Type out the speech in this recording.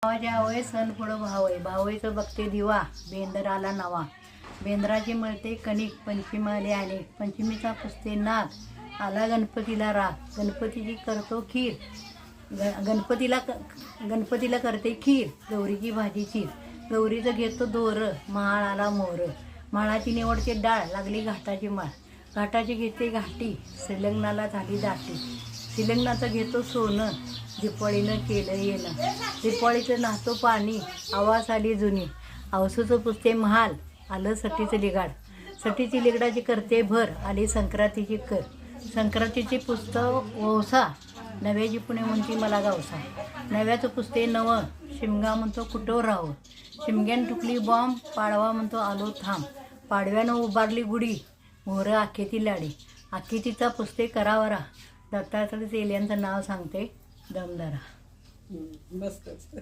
भावाच्या आवय सण पुढं भावय, भावयचं बघते दिवा, बेंदर आला नवा. बेंद्राची मिळते कणिक, पंचमी आले अनेक. पंचमीचा पुसते नाग, आला गणपतीला राग. गणपतीची करतो खीर, गणपतीला करते खीर. गौरीची भाजी चीर, गौरीचं घेतो दोर, महाळ आला मोर. महाळाची निवडते डाळ, लागली घाटाची माळ. घाटाची घेते घाटी, श्रीलग्नाला झाली दाटी. श्रीलग्नाचं घेतो सोनं, दिपाळीनं केलं येणं. दिपाळीचं नाहतो पाणी, आवाज आली जुनी. आवसूचं पुसते महाल, आलं सटीचं लिगाड. सटीची लिगडाची करते भर, आली संक्रांतीची कर. संक्रांतीची पुस्तक वौसा, नव्याची पुणे म्हणती मला गावसा. नव्याचं पुसते नवं, शिमगा म्हणतो कुठं राहावं. शिमग्यानं टुकली बॉम्ब, पाडवा म्हणतो आलो थांब. पाडव्यानं उभारली गुढी, मोहरं आखेती लाडी. आखेतीचा पुसते करावरा, दत्तात्रय तेल्यांचं नाव सांगते दमदारा. मस्त.